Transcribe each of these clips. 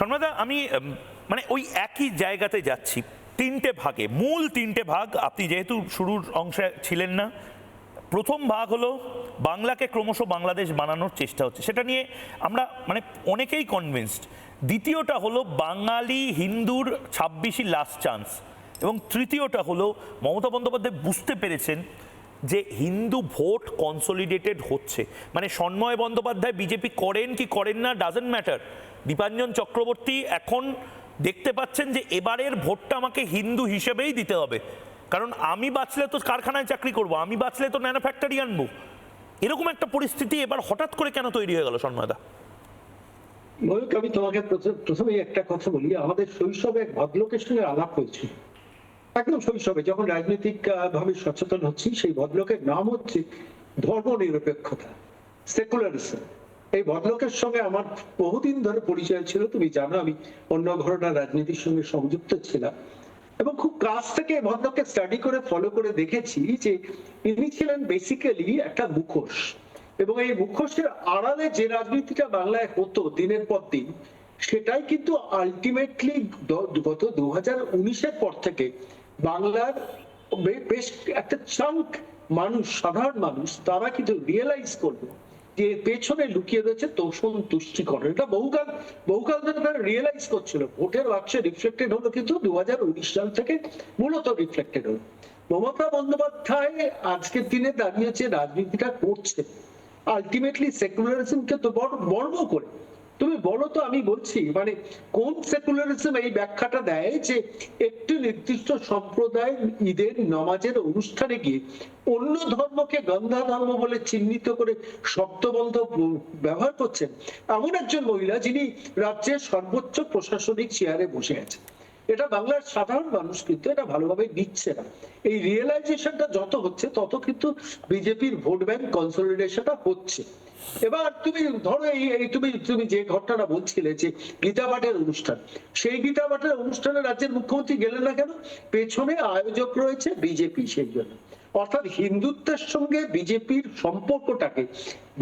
তন্ময়দা, আমি মানে ওই একই জায়গাতে যাচ্ছি, তিনটে ভাগে, মূল তিনটে ভাগ। আপনি যেহেতু শুরুর অংশে ছিলেন না, প্রথম ভাগ হলো বাংলাকে ক্রমশ বাংলাদেশ বানানোর চেষ্টা হচ্ছে, সেটা নিয়ে আমরা মানে অনেকেই কনভিন্সড। দ্বিতীয়টা হলো বাঙালি হিন্দুর 26ই লাস্ট চান্স, এবং তৃতীয়টা হলো মমতা বন্দ্যোপাধ্যায় বুঝতে পেরেছেন যে হিন্দু ভোট কনসলিডেটেড হচ্ছে। মানে সন্ময় বন্দ্যোপাধ্যায় বিজেপি করেন কি করেন না ডাজেন্ট ম্যাটার, দীপাঞ্জন চক্রবর্তী এখন দেখতে পাচ্ছেন যে এবারের ভোটটা আমাকে হিন্দু হিসেবেই দিতে হবে, কারণ আমি বাঁচলে তো কারখানায় চাকরি করব, আমি বাঁচলে তো ন্যানো ফ্যাক্টরি আনবো। এরকম একটা পরিস্থিতি এবার হঠাৎ করে কেন তৈরি হয়ে গেল সন্ময়দা? ময়ূক, আমি তোমাকে প্রথমেই একটা কথা বলি। আমাদের শৈশবে এক ভদ্রলোকের সঙ্গে আলাপ হয়েছিল, একদম শৈশবে, যখন রাজনৈতিক ভাবে সচেতন হচ্ছি। সেই ভদ্রলোকের নাম হচ্ছে ধর্ম নিরপেক্ষতা, সেকুলারিজম। এই ভদ্রলোকের সঙ্গে আমার বহুদিন ধরে পরিচয় ছিল, তুমি জানো আমি অন্য ঘটনা রাজনীতির সঙ্গে সংযুক্ত ছিলাম, এবং খুব কাছ থেকে ভদ্রলোককে স্টাডি করে ফলো করে দেখেছি যে ইনি ছিলেন বেসিক্যালি একটা মুখোশ, এবং এই মুখোশের আড়ালে যে রাজনীতিটা বাংলায় হতো দিনের পর দিন, সেটাই কিন্তু আলটিমেটলি গত 2019-এর পর থেকে বাংলার বেশ একটা চাঙ্ক মানুষ, সাধারণ মানুষ, তারা কিন্তু রিয়েলাইজ করলো যে পেছনে লুকিয়ে রয়েছে তোষণ তুষ্টিকরণ। এটা বহুকাল ধরে তারা রিয়েলাইজ করছিল। ভোটের বাক্সে রিফ্লেক্টেড হলো, কিন্তু 2019 সাল থেকে মূলত রিফ্লেক্টেড হলো। মমতা বন্দ্যোপাধ্যায় আজকের দিনে দাঁড়িয়েছে রাজনীতিটা করছে আলটিমেটলি সেকুলারিজমকে তো বর্ণ করে। তুমি বলো তো, আমি বলছি মানে কোন সেকুলারিজম এই ব্যাখ্যাটা দেয় যে একটি নির্দিষ্ট সম্প্রদায় ঈদের নামাজের অনুষ্ঠানে গিয়ে অন্য ধর্মকে গন্ধা ধর্ম বলে চিহ্নিত করে শব্দবন্ধ ব্যবহার করছেন এমন একজন মহিলা যিনি রাজ্যের সর্বোচ্চ প্রশাসনিক চেয়ারে বসে আছেন। এটা বাংলার সাধারণ মানুষ কিন্তু এটা ভালোভাবে নিচ্ছে না। এই রিয়েলাইজেশনটা যত হচ্ছে তত কিন্তু বিজেপির ভোট ব্যাংক কনসলিডেশনটা হচ্ছে। এবার তুমি ধরো এই তুমি যে ঘটনাটা বলছিলে যে গীতা পাঠের অনুষ্ঠান, সেই গীতা পাঠের অনুষ্ঠানে রাজ্যের মুখ্যমন্ত্রী গেলেন না কেন? পেছনে আয়োজক রয়েছে বিজেপি, সেই জন্য। অর্থাৎ হিন্দুত্বের সঙ্গে বিজেপির সম্পর্কটাকে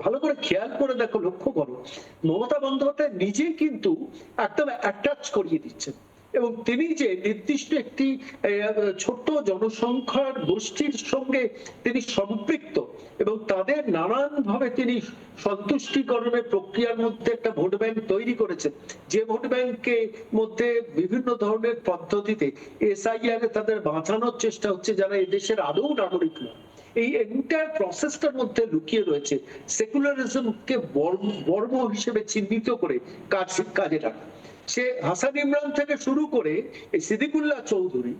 ভালো করে খেয়াল করে দেখো, লক্ষ্য করো, মমতা বন্দ্যোপাধ্যায় নিজেই কিন্তু একদম অ্যাটাচ করিয়ে দিচ্ছেন, এবং তিনি যে নির্দিষ্ট একটি ছোট্ট জনসংখ্যার গোষ্ঠীর সঙ্গে তিনি সম্পৃক্ত, এবং তাদের নানান ভাবে তিনি সন্তুষ্টিকরণের প্রক্রিয়ার মধ্যে একটা ভোট ব্যাংক তৈরি করেছেন, যে ভোট ব্যাংকের মধ্যে বিভিন্ন ধরনের পদ্ধতিতে এসআইআর তাদের বাঁচানোর চেষ্টা হচ্ছে যারা এদেশের আদৌ নাগরিক নয়। এই এন্টায়ার প্রসেসটার মধ্যে লুকিয়ে রয়েছে সেকুলারিজমকে বর্ম হিসেবে চিহ্নিত করে কাজে রাখা। সে হাসান ইমরান থেকে শুরু করে এই সিদ্দিকুল্লাহ চৌধুরী,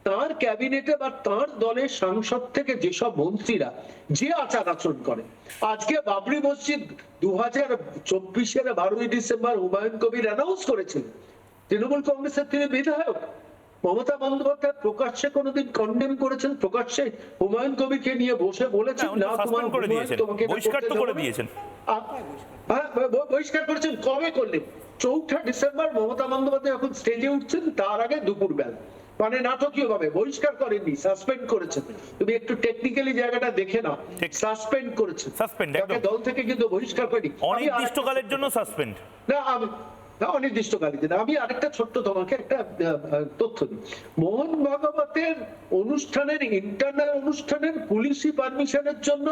তার ক্যাবিনেটে বা তার দলের সাংসদ থেকে যেসব মন্ত্রীরা যে আচার আচরণ করে, আজকে বাবরি মসজিদ 2024-এর 12ই ডিসেম্বর হুমায়ুন কবির অ্যানাউন্স করেছিল, তৃণমূল কংগ্রেসের তিনি বিধায়ক। মমতা বন্দ্যোপাধ্যায় প্রকাশ্যে কোনোদিন কন্ডেম করেছেন? প্রকাশ্যে হুমায়ুন কবিরকে নিয়ে বসে বলেছেন না তোমার তোমাকে বহিষ্কার করেছেন? কবে করলেন? 4 ডিসেম্বর মমতা বন্দ্যোপাধ্যায় যখন স্টেজে উঠছেন তার আগে দুপুর বেলা, মানে নাটকীয় ভাবে বহিষ্কার করেননি, সাসপেন্ড করেছেন। তুমি একটু টেকনিক্যালি জায়গাটা দেখে নাও, সাসপেন্ড করেছেন, দল থেকে কিন্তু বহিষ্কার করেনি, অনির্দিষ্টকালের জন্য সাসপেন্ড না, অনির্দিষ্টকালীন। আমি আরেকটা ছোট্ট তোমাকে একটা তথ্য দিই। মোহন ভাগবতের অনুষ্ঠানের, ইন্টারনাল অনুষ্ঠানের পুলিশি পারমিশনের জন্য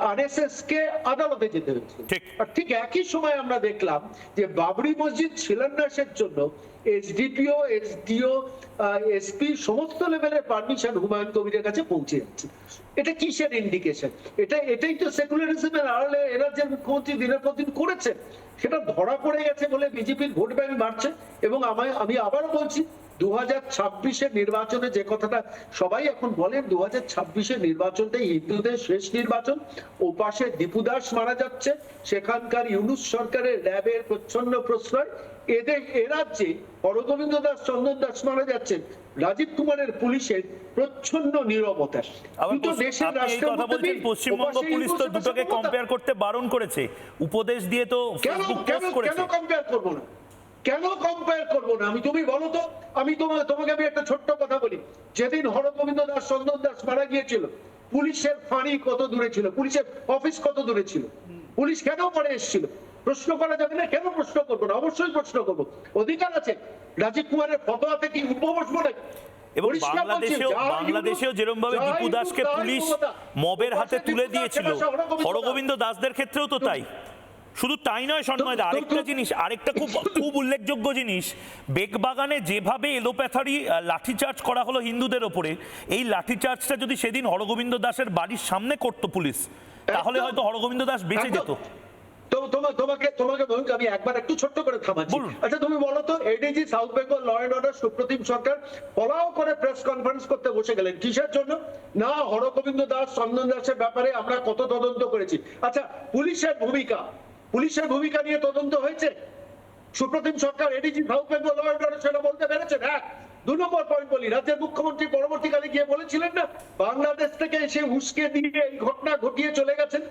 আরএসএস কে আদালতে যেতে হয়েছিল। আর ঠিক একই সময় আমরা দেখলাম যে বাবরি মসজিদ শিলান্যাসের জন্য এসডিপিও, এসডিও, এসপি সমস্ত লেভেলের পারমিশন হুমায়ুন কবিরের কাছে পৌঁছে যাচ্ছে। এটা কিসের ইন্ডিকেশন? এটাই তো সেকুলারিজমের আড়ালে এরা যে মুখ্যমন্ত্রী দিনের পর দিন করেছেন, সেটা ধরা পড়ে গেছে বলে বিজেপির ভোট ব্যাংক বাড়ছে। এবং আমি আবারও বলছি, 2026-এর নির্বাচনে যে কথাটা সবাই এখন বলেন, 2026-এর নির্বাচনটাই হিন্দুদের শেষ নির্বাচন। ও পাশে দীপু দাস মারা যাচ্ছে, সেখানকার ইউনূস সরকারের র্যাবের প্রচ্ছন্ন প্রশ্রয়, এরাজ্যে হরগোবিন্দ দাস, চন্দন দাস মারা যাচ্ছেন, রাজীব কুমারের পুলিশের প্রচ্ছন্ন নীরবতা। পশ্চিমবঙ্গ পুলিশ তো দুটোকে কম্পেয়ার করতে বারণ করেছে, উপদেশ দিয়ে তো ফেসবুক পোস্ট করেছে। কেন কম্পেয়ার করব না? কেন কম্পেয়ার করব না? আমি তুমি বলো তো। তোমাকে আমি একটা ছোট্ট কথা বলি। যেদিন হরগোবিন্দ দাস, চন্দন দাস মারা গিয়েছিল, পুলিশের ফাঁড়ি কত দূরে ছিল? পুলিশের অফিস কত দূরে ছিল? পুলিশ কেন পরে এসেছিল? প্রশ্ন করা যাবে না? কেন প্রশ্ন করবো না? অবশ্যই প্রশ্ন করবো, অধিকার আছে। রাজীব কুমারের ফতোয়া থেকে উপবসবো নাকি? এবং পরিষ্কার বলছি, বাংলাদেশেও যেরকম ভাবে জয় দীপু হিন্দু, দাসকে জয় পুলিশ মমতা। মবের হাতে ওপাশে তুলে দীপু দাস, দিয়েছিল, এপাশে হরগোবিন্দ দাসদের ক্ষেত্রেও তো তাই। শুধু তাই নয় সন্ময় দা, আরেকটা জিনিস, আরেকটা খুব খুব উল্লেখযোগ্য জিনিস, বেগবাগানে যেভাবে এলোপ্যাথারি লাঠিচার্জ করা হলো হিন্দুদের ওপরে, এই লাঠিচার্জটা যদি সেদিন হরগোবিন্দ দাসের বাড়ির সামনে করতো পুলিশ, তাহলে হয়তো হরগোবিন্দ দাস বেঁচে যেত। তোমাকে বলুন, আমি একবার একটু ছোট্ট করে থামাচ্ছি। বলুন। আচ্ছা তুমি বলো তো, ADG south Bengal law and order Suprotim Sarkar ফলাও করে প্রেস কনফারেন্স করতে বসে গেলেন কিসের জন্য? না, হরগোবিন্দ দাস, চন্দন দাসের ব্যাপারে আমরা কত তদন্ত করেছি। আচ্ছা, পুলিশের ভূমিকা নিয়ে তদন্ত হয়েছে? Suprotim Sarkar ADG south Bengal law and order সেটা বলতে পেরেছেন? এক। 2 নম্বর পয়েন্ট বলি, রাজ্যের মুখ্যমন্ত্রী পরবর্তীকালে গিয়ে বলেছিলেন না, বাংলাদেশ থেকে এসে উস্কে দিয়ে এই ঘটনা ঘটিয়ে চলে গেছেন।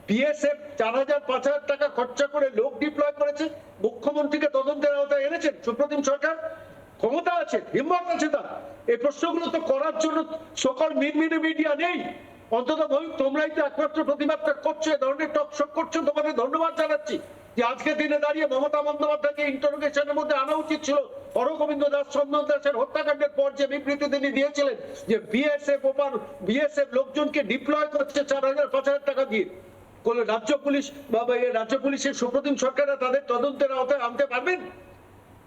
বিএসএফ 4,000-5,000 টাকা খরচা করে লোক ডিপ্লয় করেছে, মুখ্যমন্ত্রীকে তদন্তের আওতায় এনেছেন সুপ্রতিম সরকার। ক্ষমতা আছে, হিম্মত আছে তার। এই প্রশ্নগুলো তো করার জন্য সকল মিনমিনে মিডিয়া নেই। অন্তত তোমরাই তো একমাত্র প্রতিবাদটা করছো, এ ধরনের টক শো করছো, তোমাদের ধন্যবাদ জানাচ্ছি। যে আজকের দিনে দাঁড়িয়ে মমতা বন্দ্যোপাধ্যায়কে ইন্টারোগেশনের মধ্যে আনা উচিত ছিল। হরগোবিন্দ দাস, চন্দন দাসের হত্যাকাণ্ডের পর যে বিবৃতি তিনি দিয়েছিলেন যে বিএসএফ লোকজনকে ডিপ্লয় করছে 4,000-5,000 টাকা দিয়ে, কোন রাজ্য পুলিশের সুপ্রতিম সরকাররা তাদের তদন্তের আওতায় আনতে পারবেন?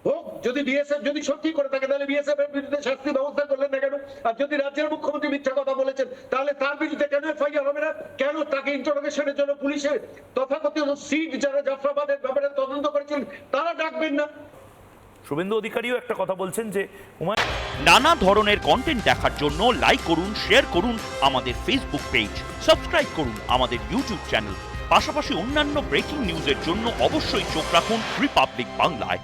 হোক, যদি বিএসএফ যদি সত্যি করে থাকে তাহলে বিএসএফ এর বিরুদ্ধে শাস্তি ব্যবস্থা করলেন না কেন? আর যদি রাজ্যের মুখ্যমন্ত্রী মিথ্যা কথা বলেছেন তাহলে তার বিরুদ্ধে কেন এফআইআর হবে না? কেন তাকে ইন্টারোগেশনের জন্য পুলিশের তথাকথিত সিট যারা জাফরাবাদের ব্যাপারে তদন্ত করেছিলেন তারা ডাকবেন না? শুভেন্দু অধিকারীও একটা কথা বলছেন যে নানা ধরনের কন্টেন্ট দেখার জন্য লাইক করুন, শেয়ার করুন আমাদের ফেসবুক পেজ, সাবস্ক্রাইব করুন আমাদের ইউটিউব চ্যানেল। পাশাপাশি অন্যান্য ব্রেকিং নিউজের জন্য অবশ্যই চোখ রাখুন রিপাবলিক বাংলায়।